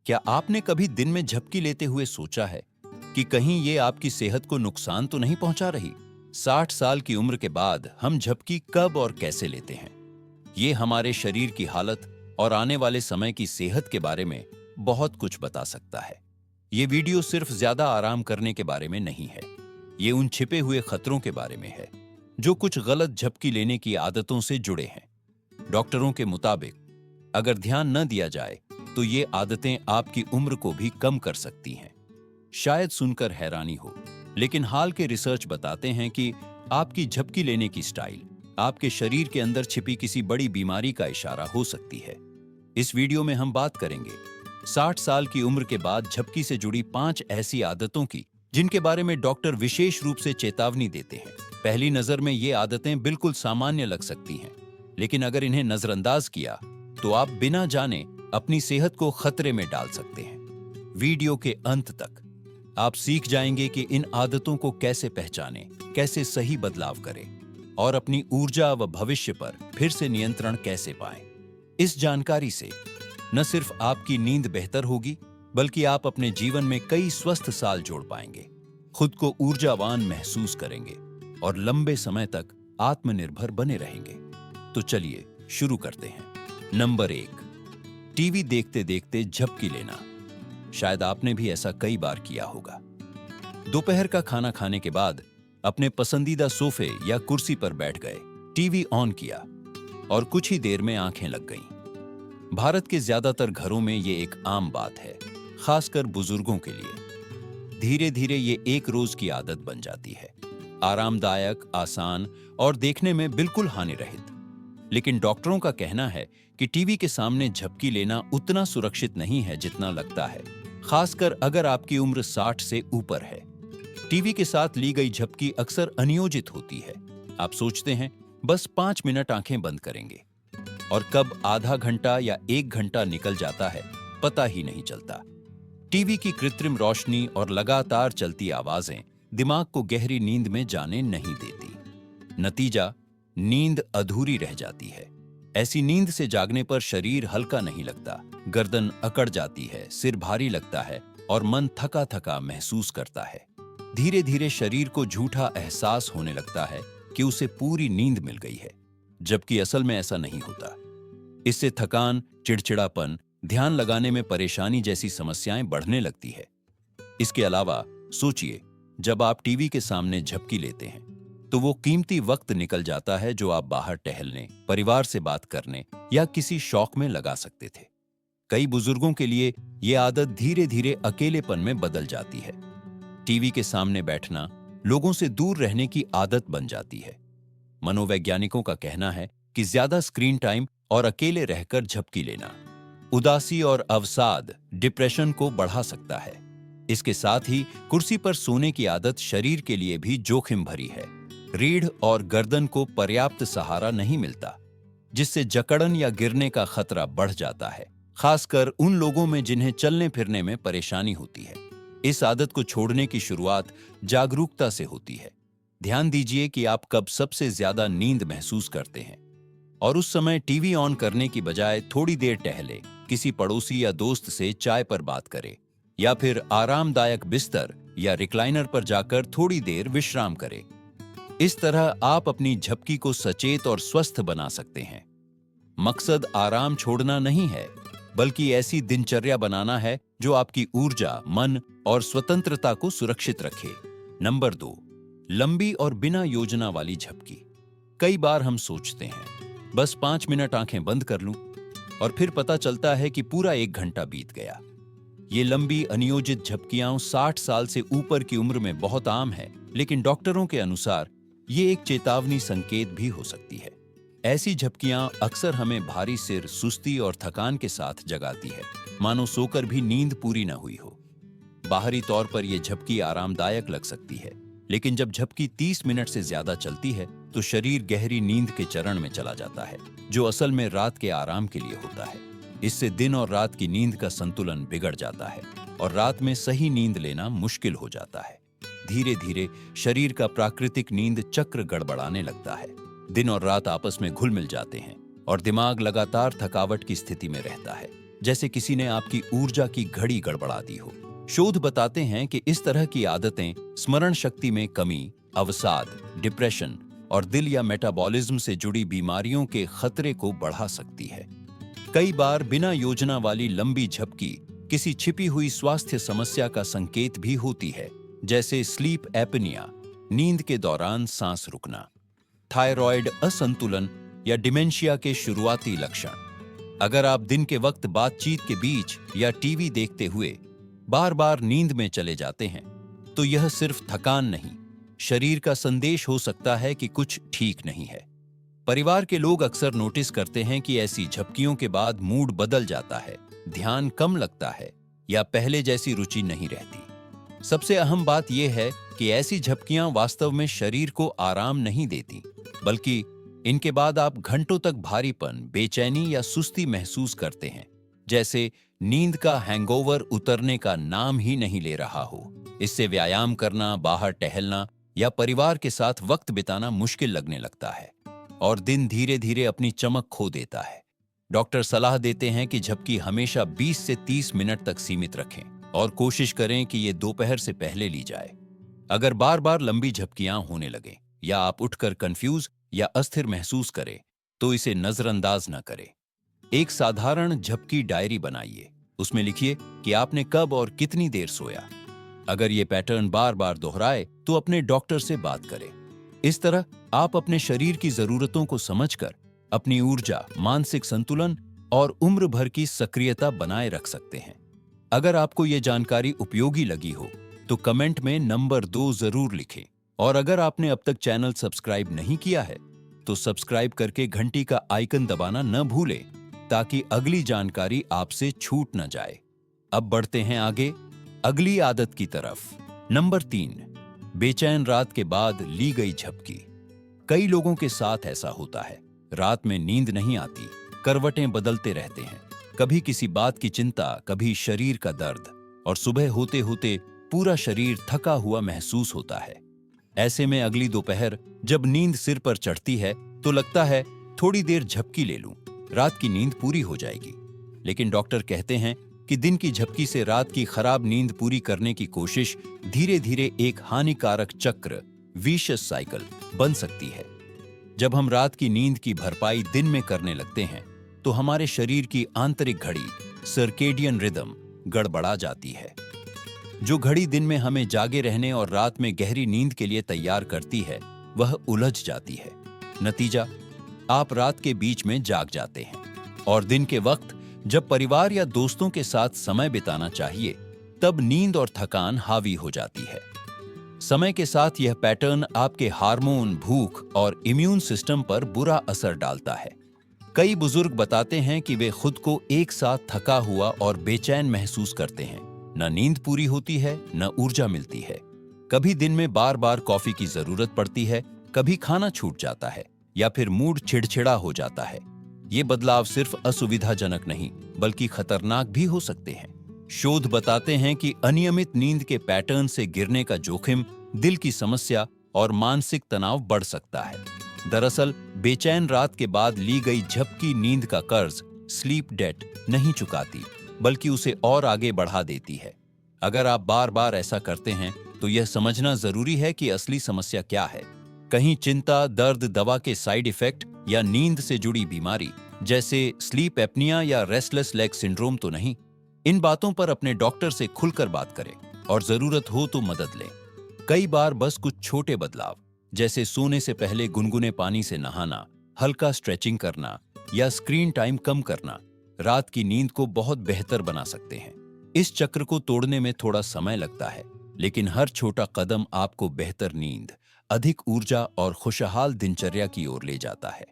क्या आपने कभी दिन में झपकी लेते हुए सोचा है कि कहीं ये आपकी सेहत को नुकसान तो नहीं पहुंचा रही? 60 साल की उम्र के बाद हम झपकी कब और कैसे लेते हैं? ये हमारे शरीर की हालत और आने वाले समय की सेहत के बारे में बहुत कुछ बता सकता है। ये वीडियो सिर्फ ज्यादा आराम करने के बारे में नहीं है। ये उन छिपे हुए खतरों के बारे में है जो कुछ गलत झपकी लेने की आदतों से जुड़े हैं। डॉक्टरों के मुताबिक अगर ध्यान न दिया जाए तो ये आदतें आपकी उम्र को भी कम कर सकती हैं। शायद सुनकर हैरानी हो, लेकिन हाल के रिसर्च बताते हैं कि आपकी झपकी लेने की स्टाइल आपके शरीर के अंदर छिपी किसी बड़ी बीमारी का इशारा हो सकती है। इस वीडियो में हम बात करेंगे 60 साल की उम्र के बाद झपकी से जुड़ी 5 ऐसी आदतों की जिनके बारे में डॉक्टर विशेष रूप से चेतावनी देते हैं। पहली नजर में ये आदतें बिल्कुल सामान्य लग सकती हैं, लेकिन अगर इन्हें नजरअंदाज किया तो आप बिना जाने अपनी सेहत को खतरे में डाल सकते हैं। वीडियो के अंत तक आप सीख जाएंगे कि इन आदतों को कैसे पहचानें, कैसे सही बदलाव करें और अपनी ऊर्जा व भविष्य पर फिर से नियंत्रण कैसे पाएं। इस जानकारी से न सिर्फ आपकी नींद बेहतर होगी, बल्कि आप अपने जीवन में कई स्वस्थ साल जोड़ पाएंगे, खुद को ऊर्जावान महसूस करेंगे और लंबे समय तक आत्मनिर्भर बने रहेंगे। तो चलिए शुरू करते हैं। नंबर 1, टीवी देखते देखते झपकी लेना। शायद आपने भी ऐसा कई बार किया होगा। दोपहर का खाना खाने के बाद अपने पसंदीदा सोफे या कुर्सी पर बैठ गए, टीवी ऑन किया और कुछ ही देर में आंखें लग गईं। भारत के ज्यादातर घरों में ये एक आम बात है, खासकर बुजुर्गों के लिए। धीरे धीरे ये एक रोज की आदत बन जाती है, आरामदायक, आसान और देखने में बिल्कुल हानि रहित। लेकिन डॉक्टरों का कहना है कि टीवी के सामने झपकी लेना उतना सुरक्षित नहीं है जितना लगता है, खासकर अगर आपकी उम्र 60 से ऊपर है। टीवी के साथ ली गई झपकी अक्सर अनियोजित होती है। आप सोचते हैं बस 5 मिनट आंखें बंद करेंगे, और कब आधा घंटा या 1 घंटा निकल जाता है पता ही नहीं चलता। टीवी की कृत्रिम रोशनी और लगातार चलती आवाजें दिमाग को गहरी नींद में जाने नहीं देती। नतीजा, नींद अधूरी रह जाती है। ऐसी नींद से जागने पर शरीर हल्का नहीं लगता, गर्दन अकड़ जाती है, सिर भारी लगता है और मन थका थका महसूस करता है। धीरे धीरे शरीर को झूठा एहसास होने लगता है कि उसे पूरी नींद मिल गई है, जबकि असल में ऐसा नहीं होता। इससे थकान, चिड़चिड़ापन, ध्यान लगाने में परेशानी जैसी समस्याएं बढ़ने लगती है। इसके अलावा सोचिए, जब आप टीवी के सामने झपकी लेते हैं तो वो कीमती वक्त निकल जाता है जो आप बाहर टहलने, परिवार से बात करने या किसी शौक में लगा सकते थे। कई बुजुर्गों के लिए ये आदत धीरे धीरे अकेलेपन में बदल जाती है। टीवी के सामने बैठना लोगों से दूर रहने की आदत बन जाती है। मनोवैज्ञानिकों का कहना है कि ज्यादा स्क्रीन टाइम और अकेले रहकर झपकी लेना उदासी और अवसाद, डिप्रेशन को बढ़ा सकता है। इसके साथ ही कुर्सी पर सोने की आदत शरीर के लिए भी जोखिम भरी है। रीढ़ और गर्दन को पर्याप्त सहारा नहीं मिलता, जिससे जकड़न या गिरने का खतरा बढ़ जाता है, खासकर उन लोगों में जिन्हें चलने फिरने में परेशानी होती है। इस आदत को छोड़ने की शुरुआत जागरूकता से होती है। ध्यान दीजिए कि आप कब सबसे ज्यादा नींद महसूस करते हैं और उस समय टीवी ऑन करने की बजाय थोड़ी देर टहले, किसी पड़ोसी या दोस्त से चाय पर बात करें या फिर आरामदायक बिस्तर या रिक्लाइनर पर जाकर थोड़ी देर विश्राम करें। इस तरह आप अपनी झपकी को सचेत और स्वस्थ बना सकते हैं। मकसद आराम छोड़ना नहीं है, बल्कि ऐसी दिनचर्या बनाना है जो आपकी ऊर्जा, मन और स्वतंत्रता को सुरक्षित रखे। नंबर 2, लंबी और बिना योजना वाली झपकी। कई बार हम सोचते हैं बस 5 मिनट आंखें बंद कर लूं, और फिर पता चलता है कि पूरा 1 घंटा बीत गया। ये लंबी अनियोजित झपकियां 60 साल से ऊपर की उम्र में बहुत आम है, लेकिन डॉक्टरों के अनुसार ये एक चेतावनी संकेत भी हो सकती है। ऐसी झपकियां अक्सर हमें भारी सिर, सुस्ती और थकान के साथ जगाती है, मानो सोकर भी नींद पूरी न हुई हो। बाहरी तौर पर यह झपकी आरामदायक लग सकती है, लेकिन जब झपकी 30 मिनट से ज्यादा चलती है तो शरीर गहरी नींद के चरण में चला जाता है, जो असल में रात के आराम के लिए होता है। इससे दिन और रात की नींद का संतुलन बिगड़ जाता है और रात में सही नींद लेना मुश्किल हो जाता है। धीरे धीरे शरीर का प्राकृतिक नींद चक्र गड़बड़ाने लगता है। दिन और रात आपस में घुल मिल जाते हैं और दिमाग लगातार थकावट की स्थिति में रहता है। जैसे किसी ने आपकी ऊर्जा की घड़ी गड़बड़ा दी हो। शोध बताते हैं कि इस तरह की आदतें स्मरण शक्ति में कमी, अवसाद, डिप्रेशन और दिल या मेटाबॉलिज्म से जुड़ी बीमारियों के खतरे को बढ़ा सकती है। कई बार बिना योजना वाली लंबी झपकी किसी छिपी हुई स्वास्थ्य समस्या का संकेत भी होती है, जैसे स्लीप एपनिया, नींद के दौरान सांस रुकना, थायराइड असंतुलन या डिमेंशिया के शुरुआती लक्षण। अगर आप दिन के वक्त बातचीत के बीच या टीवी देखते हुए बार बार नींद में चले जाते हैं, तो यह सिर्फ थकान नहीं, शरीर का संदेश हो सकता है कि कुछ ठीक नहीं है। परिवार के लोग अक्सर नोटिस करते हैं कि ऐसी झपकियों के बाद मूड बदल जाता है, ध्यान कम लगता है या पहले जैसी रुचि नहीं रहती। सबसे अहम बात यह है कि ऐसी झपकियां वास्तव में शरीर को आराम नहीं देती, बल्कि इनके बाद आप घंटों तक भारीपन, बेचैनी या सुस्ती महसूस करते हैं, जैसे नींद का हैंगओवर उतरने का नाम ही नहीं ले रहा हो। इससे व्यायाम करना, बाहर टहलना या परिवार के साथ वक्त बिताना मुश्किल लगने लगता है और दिन धीरे धीरे अपनी चमक खो देता है। डॉक्टर सलाह देते हैं कि झपकी हमेशा 20 से 30 मिनट तक सीमित रखें और कोशिश करें कि ये दोपहर से पहले ली जाए। अगर बार बार लंबी झपकियां होने लगें या आप उठकर कंफ्यूज या अस्थिर महसूस करें, तो इसे नजरअंदाज न करें। एक साधारण झपकी डायरी बनाइए। उसमें लिखिए कि आपने कब और कितनी देर सोया। अगर ये पैटर्न बार बार दोहराए तो अपने डॉक्टर से बात करें। इस तरह आप अपने शरीर की जरूरतों को समझकर अपनी ऊर्जा, मानसिक संतुलन और उम्र भर की सक्रियता बनाए रख सकते हैं। अगर आपको ये जानकारी उपयोगी लगी हो तो कमेंट में नंबर 2 जरूर लिखें और अगर आपने अब तक चैनल सब्सक्राइब नहीं किया है तो सब्सक्राइब करके घंटी का आइकन दबाना न भूलें, ताकि अगली जानकारी आपसे छूट न जाए। अब बढ़ते हैं आगे अगली आदत की तरफ। नंबर 3, बेचैन रात के बाद ली गई झपकी। कई लोगों के साथ ऐसा होता है। रात में नींद नहीं आती, करवटें बदलते रहते हैं, कभी किसी बात की चिंता, कभी शरीर का दर्द, और सुबह होते होते पूरा शरीर थका हुआ महसूस होता है। ऐसे में अगली दोपहर जब नींद सिर पर चढ़ती है तो लगता है थोड़ी देर झपकी ले लूं, रात की नींद पूरी हो जाएगी। लेकिन डॉक्टर कहते हैं कि दिन की झपकी से रात की खराब नींद पूरी करने की कोशिश धीरे धीरे एक हानिकारक चक्र, विशियस साइकिल बन सकती है। जब हम रात की नींद की भरपाई दिन में करने लगते हैं तो हमारे शरीर की आंतरिक घड़ी, सर्केडियन रिदम, गड़बड़ा जाती है। जो घड़ी दिन में हमें जागे रहने और रात में गहरी नींद के लिए तैयार करती है, वह उलझ जाती है। नतीजा, आप रात के बीच में जाग जाते हैं और दिन के वक्त जब परिवार या दोस्तों के साथ समय बिताना चाहिए, तब नींद और थकान हावी हो जाती है। समय के साथ यह पैटर्न आपके हार्मोन, भूख और इम्यून सिस्टम पर बुरा असर डालता है। कई बुजुर्ग बताते हैं कि वे खुद को एक साथ थका हुआ और बेचैन महसूस करते हैं। न नींद पूरी होती है, न ऊर्जा मिलती है। कभी दिन में बार बार कॉफी की जरूरत पड़ती है, कभी खाना छूट जाता है या फिर मूड चिड़चिड़ा हो जाता है। ये बदलाव सिर्फ असुविधाजनक नहीं, बल्कि खतरनाक भी हो सकते हैं। शोध बताते हैं कि अनियमित नींद के पैटर्न से गिरने का जोखिम, दिल की समस्या और मानसिक तनाव बढ़ सकता है। दरअसल बेचैन रात के बाद ली गई झपकी नींद का कर्ज, स्लीप डेट, नहीं चुकाती, बल्कि उसे और आगे बढ़ा देती है। अगर आप बार बार ऐसा करते हैं तो यह समझना जरूरी है कि असली समस्या क्या है। कहीं चिंता, दर्द, दवा के साइड इफेक्ट या नींद से जुड़ी बीमारी जैसे स्लीप एपनिया या रेस्टलेस लेग सिंड्रोम तो नहीं। इन बातों पर अपने डॉक्टर से खुलकर बात करें और जरूरत हो तो मदद लें। कई बार बस कुछ छोटे बदलाव, जैसे सोने से पहले गुनगुने पानी से नहाना, हल्का स्ट्रेचिंग करना या स्क्रीन टाइम कम करना, रात की नींद को बहुत बेहतर बना सकते हैं। इस चक्र को तोड़ने में थोड़ा समय लगता है, लेकिन हर छोटा कदम आपको बेहतर नींद, अधिक ऊर्जा और खुशहाल दिनचर्या की ओर ले जाता है।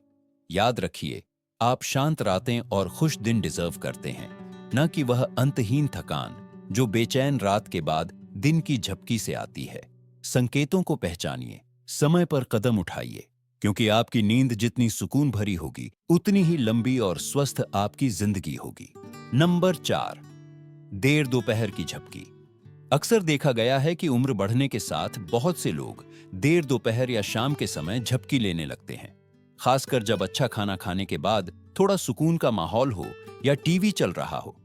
याद रखिए, आप शांत रातें और खुश दिन डिजर्व करते हैं, न कि वह अंतहीन थकान जो बेचैन रात के बाद दिन की झपकी से आती है। संकेतों को पहचानिए, समय पर कदम उठाइए, क्योंकि आपकी नींद जितनी सुकून भरी होगी, उतनी ही लंबी और स्वस्थ आपकी जिंदगी होगी। नंबर 4, देर दोपहर की झपकी। अक्सर देखा गया है कि उम्र बढ़ने के साथ बहुत से लोग देर दोपहर या शाम के समय झपकी लेने लगते हैं, खासकर जब अच्छा खाना खाने के बाद थोड़ा सुकून का माहौल हो या टीवी चल रहा हो।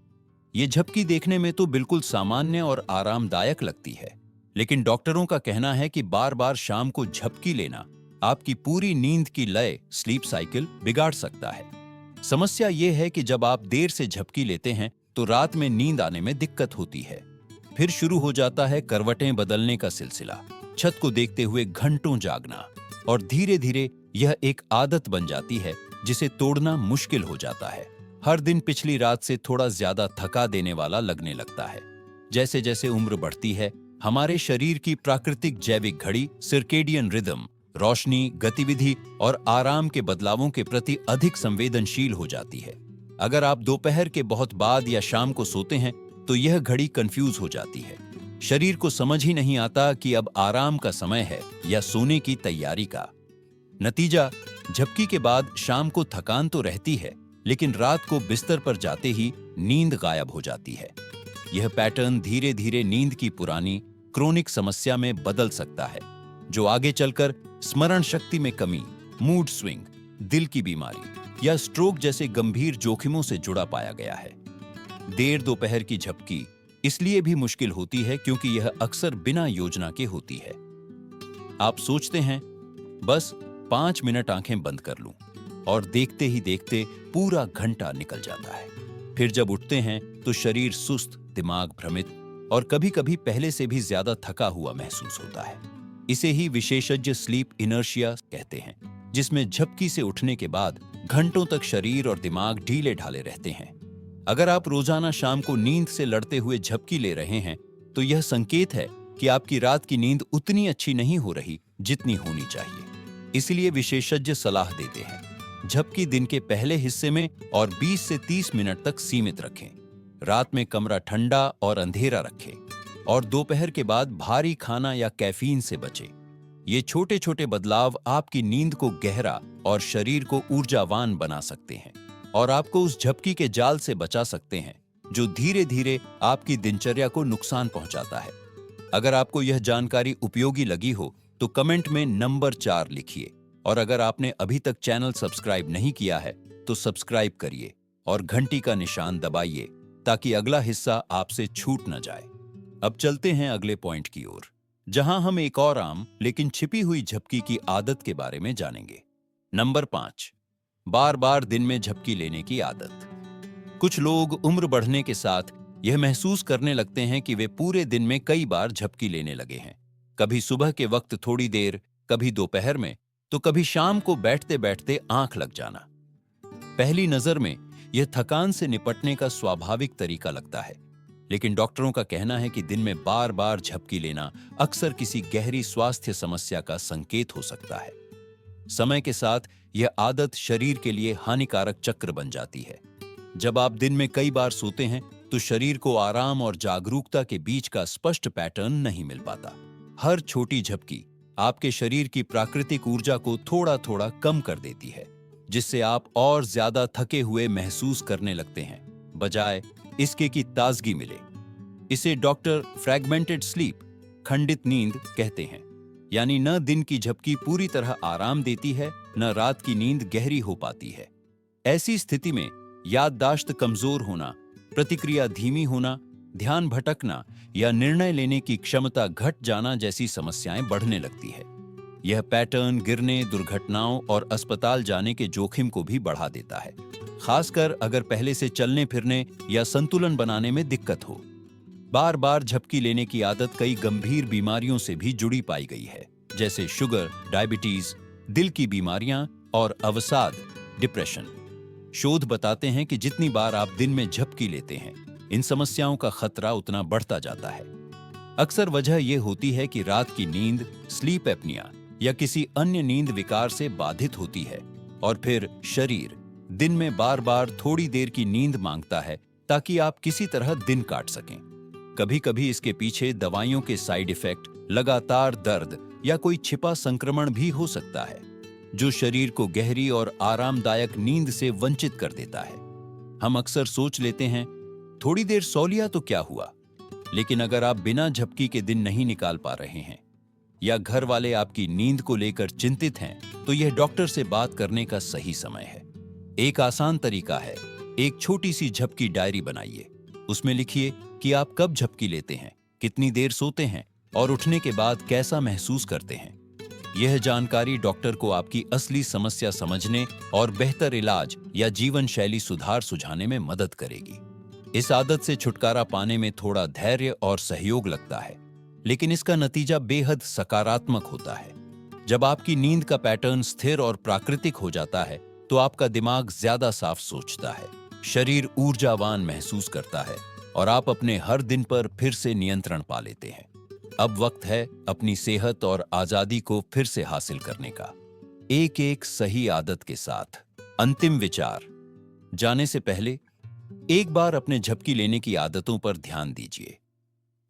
ये झपकी देखने में तो बिल्कुल सामान्य और आरामदायक लगती है, लेकिन डॉक्टरों का कहना है कि बार बार शाम को झपकी लेना आपकी पूरी नींद की लय स्लीप साइकिल बिगाड़ सकता है। समस्या ये है कि जब आप देर से झपकी लेते हैं तो रात में नींद आने में दिक्कत होती है। फिर शुरू हो जाता है करवटें बदलने का सिलसिला, छत को देखते हुए घंटों जागना, और धीरे धीरे यह एक आदत बन जाती है जिसे तोड़ना मुश्किल हो जाता है। हर दिन पिछली रात से थोड़ा ज्यादा थका देने वाला लगने लगता है। जैसे जैसे उम्र बढ़ती है, हमारे शरीर की प्राकृतिक जैविक घड़ी सर्केडियन रिदम रोशनी, गतिविधि और आराम के बदलावों के प्रति अधिक संवेदनशील हो जाती है। अगर आप दोपहर के बहुत बाद या शाम को सोते हैं तो यह घड़ी कंफ्यूज हो जाती है। शरीर को समझ ही नहीं आता कि अब आराम का समय है या सोने की तैयारी का। नतीजा, झपकी के बाद शाम को थकान तो रहती है, लेकिन रात को बिस्तर पर जाते ही नींद गायब हो जाती है। यह पैटर्न धीरे धीरे नींद की पुरानी क्रोनिक समस्या में बदल सकता है, जो आगे चलकर स्मरण शक्ति में कमी, मूड स्विंग, दिल की बीमारी या स्ट्रोक जैसे गंभीर जोखिमों से जुड़ा पाया गया है। देर दोपहर की झपकी इसलिए भी मुश्किल होती है क्योंकि यह अक्सर बिना योजना के होती है। आप सोचते हैं बस 5 मिनट आंखें बंद कर लूं, और देखते ही देखते पूरा घंटा निकल जाता है। फिर जब उठते हैं तो शरीर सुस्त, दिमाग भ्रमित और कभी-कभी पहले से भी ज्यादा थका हुआ महसूस होता है। इसे ही विशेषज्ञ स्लीप इनर्शिया कहते हैं, जिसमें झपकी से उठने के बाद घंटों तक शरीर और दिमाग ढीले ढाले रहते हैं। अगर आप रोजाना शाम को नींद से लड़ते हुए झपकी ले रहे हैं तो यह संकेत है कि आपकी रात की नींद उतनी अच्छी नहीं हो रही जितनी होनी चाहिए। इसलिए विशेषज्ञ सलाह देते हैं, झपकी दिन के पहले हिस्से में और 20 से 30 मिनट तक सीमित रखें। रात में कमरा ठंडा और अंधेरा रखें और दोपहर के बाद भारी खाना या कैफीन से बचें। ये छोटे छोटे बदलाव आपकी नींद को गहरा और शरीर को ऊर्जावान बना सकते हैं और आपको उस झपकी के जाल से बचा सकते हैं जो धीरे धीरे आपकी दिनचर्या को नुकसान पहुंचाता है। अगर आपको यह जानकारी उपयोगी लगी हो तो कमेंट में नंबर 4 लिखिए, और अगर आपने अभी तक चैनल सब्सक्राइब नहीं किया है तो सब्सक्राइब करिए और घंटी का निशान दबाइए ताकि अगला हिस्सा आपसे छूट न जाए। अब चलते हैं अगले पॉइंट की ओर, जहां हम एक और आम लेकिन छिपी हुई झपकी की आदत के बारे में जानेंगे। नंबर 5, बार बार दिन में झपकी लेने की आदत। कुछ लोग उम्र बढ़ने के साथ यह महसूस करने लगते हैं कि वे पूरे दिन में कई बार झपकी लेने लगे हैं। कभी सुबह के वक्त थोड़ी देर, कभी दोपहर में, तो कभी शाम को बैठते बैठते आंख लग जाना। पहली नजर में यह थकान से निपटने का स्वाभाविक तरीका लगता है, लेकिन डॉक्टरों का कहना है कि दिन में बार बार झपकी लेना अक्सर किसी गहरी स्वास्थ्य समस्या का संकेत हो सकता है। समय के साथ यह आदत शरीर के लिए हानिकारक चक्र बन जाती है। जब आप दिन में कई बार सोते हैं तो शरीर को आराम और जागरूकता के बीच का स्पष्ट पैटर्न नहीं मिल पाता। हर छोटी झपकी आपके शरीर की प्राकृतिक ऊर्जा को थोड़ा थोड़ा कम कर देती है, जिससे आप और ज्यादा थके हुए महसूस करने लगते हैं, बजाय इसके कि ताजगी मिले। इसे डॉक्टर फ्रैगमेंटेड स्लीप, खंडित नींद कहते हैं, यानी न दिन की झपकी पूरी तरह आराम देती है, न रात की नींद गहरी हो पाती है। ऐसी स्थिति में याददाश्त कमजोर होना, प्रतिक्रिया धीमी होना, ध्यान भटकना या निर्णय लेने की क्षमता घट जाना जैसी समस्याएं बढ़ने लगती है। यह पैटर्न गिरने, दुर्घटनाओं और अस्पताल जाने के जोखिम को भी बढ़ा देता है, खासकर अगर पहले से चलने फिरने या संतुलन बनाने में दिक्कत हो। बार बार झपकी लेने की आदत कई गंभीर बीमारियों से भी जुड़ी पाई गई है, जैसे शुगर, डायबिटीज, दिल की बीमारियां और अवसाद, डिप्रेशन। शोध बताते हैं कि जितनी बार आप दिन में झपकी लेते हैं, इन समस्याओं का खतरा उतना बढ़ता जाता है। अक्सर वजह यह होती है कि रात की नींद स्लीप एपनिया या किसी अन्य नींद विकार से बाधित होती है, और फिर शरीर दिन में बार बार थोड़ी देर की नींद मांगता है ताकि आप किसी तरह दिन काट सकें। कभी कभी इसके पीछे दवाइयों के साइड इफेक्ट, लगातार दर्द या कोई छिपा संक्रमण भी हो सकता है, जो शरीर को गहरी और आरामदायक नींद से वंचित कर देता है। हम अक्सर सोच लेते हैं, थोड़ी देर सो लिया तो क्या हुआ, लेकिन अगर आप बिना झपकी के दिन नहीं निकाल पा रहे हैं या घर वाले आपकी नींद को लेकर चिंतित हैं, तो यह डॉक्टर से बात करने का सही समय है। एक आसान तरीका है, एक छोटी सी झपकी डायरी बनाइए उसमें लिखिए कि आप कब झपकी लेते हैं, कितनी देर सोते हैं और उठने के बाद कैसा महसूस करते हैं। यह जानकारी डॉक्टर को आपकी असली समस्या समझने और बेहतर इलाज या जीवन शैली सुधार सुझाने में मदद करेगी। इस आदत से छुटकारा पाने में थोड़ा धैर्य और सहयोग लगता है, लेकिन इसका नतीजा बेहद सकारात्मक होता है। जब आपकी नींद का पैटर्न स्थिर और प्राकृतिक हो जाता है, तो आपका दिमाग ज्यादा साफ सोचता है, शरीर ऊर्जावान महसूस करता है और आप अपने हर दिन पर फिर से नियंत्रण पा लेते हैं। अब वक्त है अपनी सेहत और आजादी को फिर से हासिल करने का, एक एक सही आदत के साथ। अंतिम विचार जाने से पहले एक बार अपने झपकी लेने की आदतों पर ध्यान दीजिए।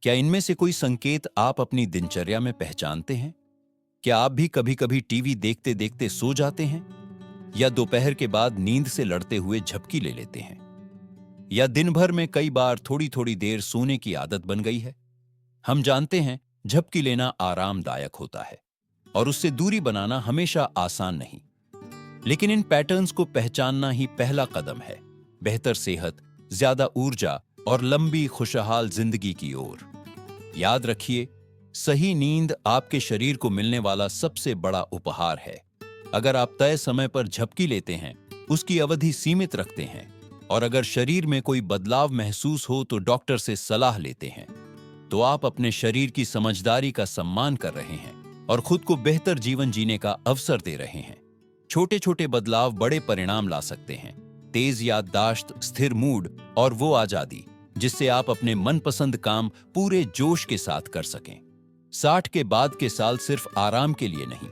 क्या इनमें से कोई संकेत आप अपनी दिनचर्या में पहचानते हैं? क्या आप भी कभी-कभी टीवी देखते देखते सो जाते हैं, या दोपहर के बाद नींद से लड़ते हुए झपकी ले लेते हैं, या दिन भर में कई बार थोड़ी थोड़ी देर सोने की आदत बन गई है? हम जानते हैं झपकी लेना आरामदायक होता है और उससे दूरी बनाना हमेशा आसान नहीं, लेकिन इन पैटर्न्स को पहचानना ही पहला कदम है बेहतर सेहत, ज्यादा ऊर्जा और लंबी खुशहाल जिंदगी की ओर। याद रखिए, सही नींद आपके शरीर को मिलने वाला सबसे बड़ा उपहार है। अगर आप तय समय पर झपकी लेते हैं, उसकी अवधि सीमित रखते हैं और अगर शरीर में कोई बदलाव महसूस हो तो डॉक्टर से सलाह लेते हैं, तो आप अपने शरीर की समझदारी का सम्मान कर रहे हैं और खुद को बेहतर जीवन जीने का अवसर दे रहे हैं। छोटे छोटे बदलाव बड़े परिणाम ला सकते हैं। तेज याददाश्त, स्थिर मूड और वो आजादी जिससे आप अपने मनपसंद काम पूरे जोश के साथ कर सकें। 60 के बाद के साल सिर्फ आराम के लिए नहीं,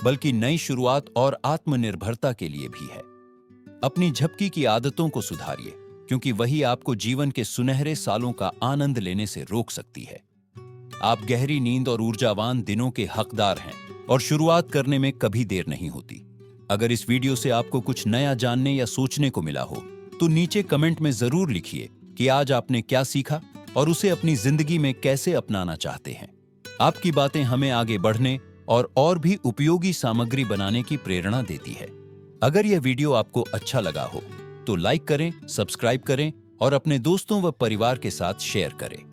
बल्कि नई शुरुआत और आत्मनिर्भरता के लिए भी है। अपनी झपकी की आदतों को सुधारिए, क्योंकि वही आपको जीवन के सुनहरे सालों का आनंद लेने से रोक सकती है। आप गहरी नींद और ऊर्जावान दिनों के हकदार हैं और शुरुआत करने में कभी देर नहीं होती। अगर इस वीडियो से आपको कुछ नया जानने या सोचने को मिला हो, तो नीचे कमेंट में जरूर लिखिए कि आज आपने क्या सीखा और उसे अपनी जिंदगी में कैसे अपनाना चाहते हैं। आपकी बातें हमें आगे बढ़ने और भी उपयोगी सामग्री बनाने की प्रेरणा देती है। अगर यह वीडियो आपको अच्छा लगा हो तो लाइक करें, सब्सक्राइब करें और अपने दोस्तों व परिवार के साथ शेयर करें।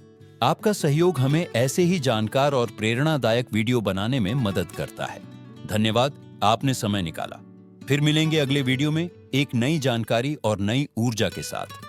आपका सहयोग हमें ऐसे ही जानकार और प्रेरणादायक वीडियो बनाने में मदद करता है। धन्यवाद, आपने समय निकाला। फिर मिलेंगे अगले वीडियो में एक नई जानकारी और नई ऊर्जा के साथ।